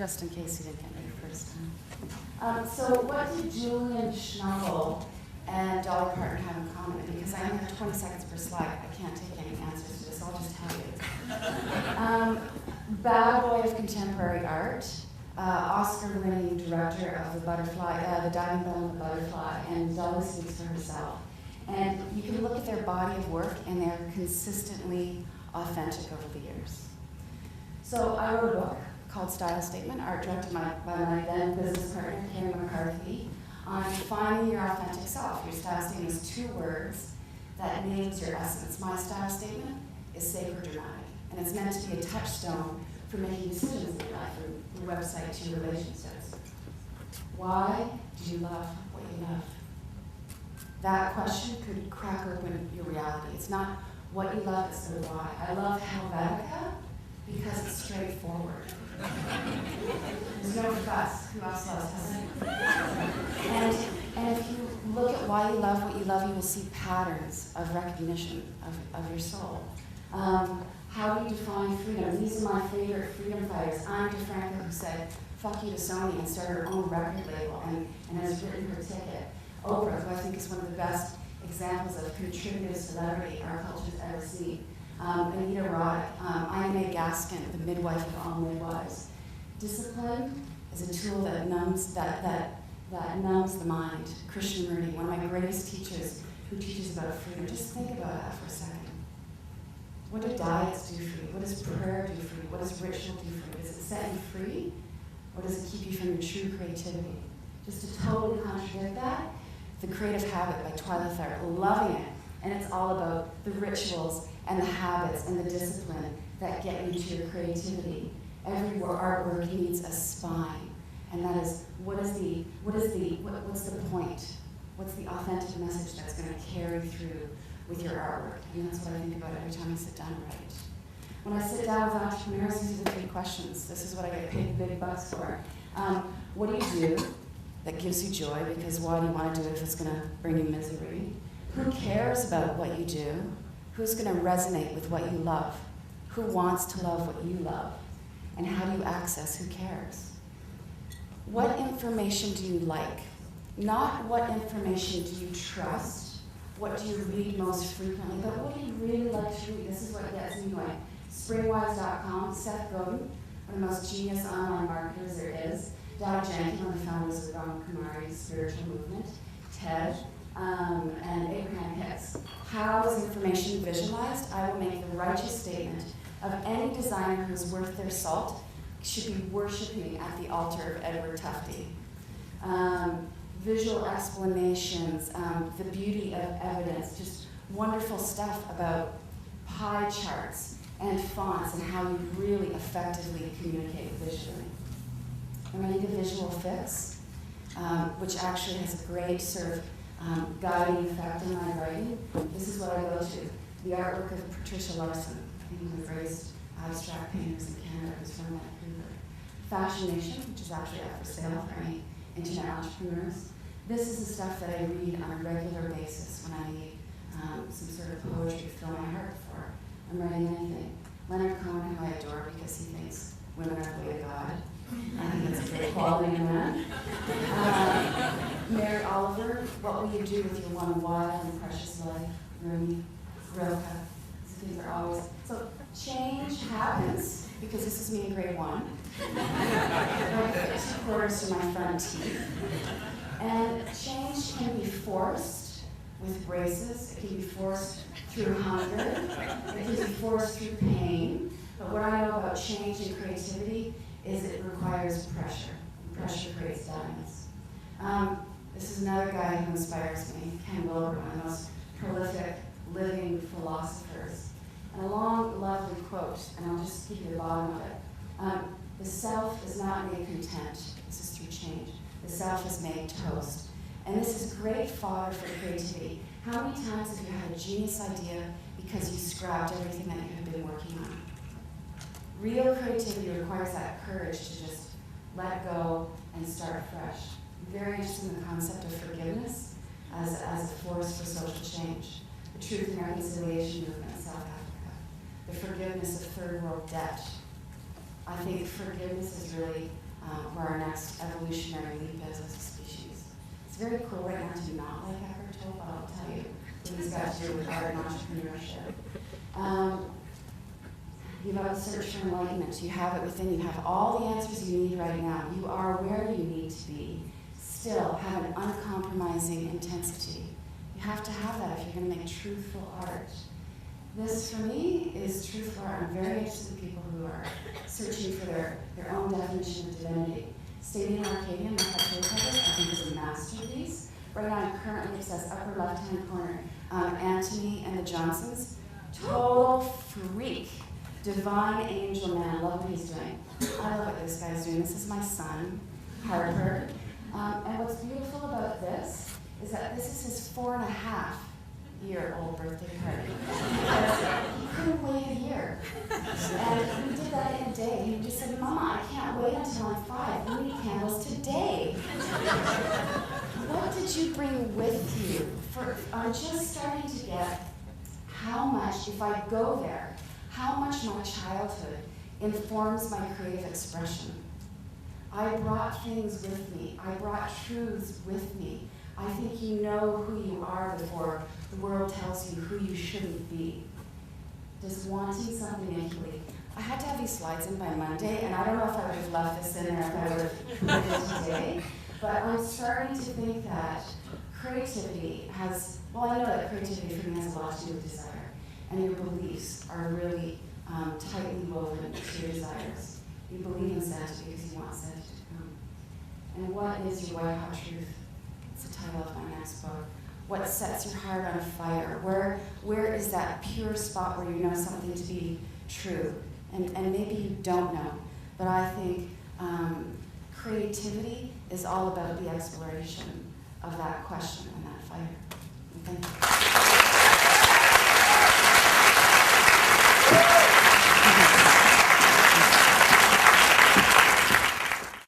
just in case you didn't get me the first time. So what did Julian Schnabel and Dolly Parton have in common? Because I only have 20 seconds per slide. I can't take any answers to this. I'll just tell you. Bad boy of contemporary art, Oscar-winning director of The Butterfly, The Diving Bell and the Butterfly, and Dolly speaks for herself. And you can look at their body of work, and they're consistently authentic over the years. So I wrote a book called Style Statement, art directed by my then business partner, Carrie McCarthy, on finding your authentic self. Your style statement is 2 words that names your essence. My style statement is sacred dramatic, and it's meant to be a touchstone for making decisions in your life, from your website to your relationships. Why do you love what you love? That question could crack open your reality. It's not what you love, it's the why. I love Helvetica because it's straightforward. There's no fuss. Who else loves Helvetica? And if you look at why you love what you love, you will see patterns of recognition of your soul. How do you define freedom? These are my favorite freedom fighters. Anne DeFranco, who said, fuck you to Sony, and started her own record label and has written her ticket. Oprah, who I think is one of the best examples of contributive celebrity our culture's ever seen. Anita Roddick, Ina May Gaskin, the midwife of all midwives. Discipline is a tool that numbs numbs the mind. Christian Moody, one of my greatest teachers, who teaches about freedom. Just think about that for a second. What do diets do for you? What does prayer do for you? What does ritual do for you? Does it set you free? Or does it keep you from your true creativity? Just to totally contradict that, The Creative Habit by Twyla Tharp, loving it. And it's all about the rituals and the habits and the discipline that get you to your creativity. Every artwork needs a spine. And that is, what's the point? What's the authentic message that's going to carry through with your artwork? And that's what I think about every time I sit down and write. When I sit down with entrepreneurs, these are the 3 questions. This is what I get paid big bucks for. What do you do that gives you joy? Because why do you want to do it if it's going to bring you misery? Who cares about what you do? Who's going to resonate with what you love? Who wants to love what you love? And how do you access who cares? What information do you like? Not what information do you trust? What do you read most frequently? But what do you really like to read? This is what gets me going. Springwise.com, Seth Godin, one of the most genius online marketers there is. Dow Jenkins, one of the founders of Ram Kumari's spiritual movement. TED, and Abraham Hicks. How is information visualized? I will make the righteous statement of any designer who's worth their salt should be worshiping at the altar of Edward Tufte. Visual explanations, the beauty of evidence, just wonderful stuff about pie charts and fonts and how you really effectively communicate visually. I'm ready to Visual Fix, which actually has a great sort of guiding effect on my writing. This is what I go to. The artwork of Patricia Larson, one of the greatest abstract painters in Canada, who's from Vancouver. Fashion Nation, which is actually up for sale for any internet entrepreneurs. This is the stuff that I read on a regular basis when I need some sort of poetry to fill my heart for. I'm writing anything. Leonard Cohen, who I adore because he thinks women are the way of God. I think that's a great quality in a man. Mary Oliver, What Will You Do With Your One Wild and Precious Life? Rumi, Rilke. These things are always... So change happens, because this is me in grade 1. I fit 2/4 to my front teeth. And change can be forced with braces. It can be forced through hunger. It can be forced through pain. But what I know about change and creativity is it requires pressure. Pressure creates diamonds. This is another guy who inspires me, Ken Wilber, one of the most prolific living philosophers. And a long, lovely quote, and I'll just give you the bottom of it. The self is not made content. This is through change. The self is made toast. And this is great fodder for creativity. How many times have you had a genius idea because you scrapped everything that you had been working on? Real creativity requires that courage to just let go and start fresh. I'm very interested in the concept of forgiveness as a force for social change. The Truth and Reconciliation Movement in South Africa. The forgiveness of third world debt. I think forgiveness is really where our next evolutionary leap is as a species. It's very cool right now to not like Eckhart Tolle, but I'll tell you what he's got to do with art and entrepreneurship. You have a search for enlightenment. You have it within you. You have all the answers you need right now. You are where you need to be. Still have an uncompromising intensity. You have to have that if you're going to make truthful art. This, for me, is truthful art. I'm very interested in people who are searching for their own definition of divinity. Stadium Arcadian, my favorite cover, I think is a masterpiece. Right now, I'm currently obsessed, upper left-hand corner, Antony and the Johnsons. Total freak. Divine angel man, love what he's doing. I love what this guy's doing. This is my son, Harper. And what's beautiful about this is that this is his 4.5-year-old birthday party. He couldn't wait a year. And he did that in a day. He just said, Mama, I can't wait until I'm 5. We need candles today. What did you bring with you? I'm just starting to get how much, if I go there, how much my childhood informs my creative expression. I brought things with me. I brought truths with me. I think you know who you are before the world tells you who you shouldn't be. Does wanting something initially. I had to have these slides in by Monday, and I don't know if I would have left this in there if I would have put it today, but I'm starting to think that creativity has, well, I know that creativity for me has a lot to do with desire. And your beliefs are really tightly woven to your desires. You believe in sanity because you want sanity to come. And what is your white hot truth? It's the title of my next book. What sets your heart on fire? Where is that pure spot where you know something to be true? And maybe you don't know. But I think creativity is all about the exploration of that question and that fire. Thank you.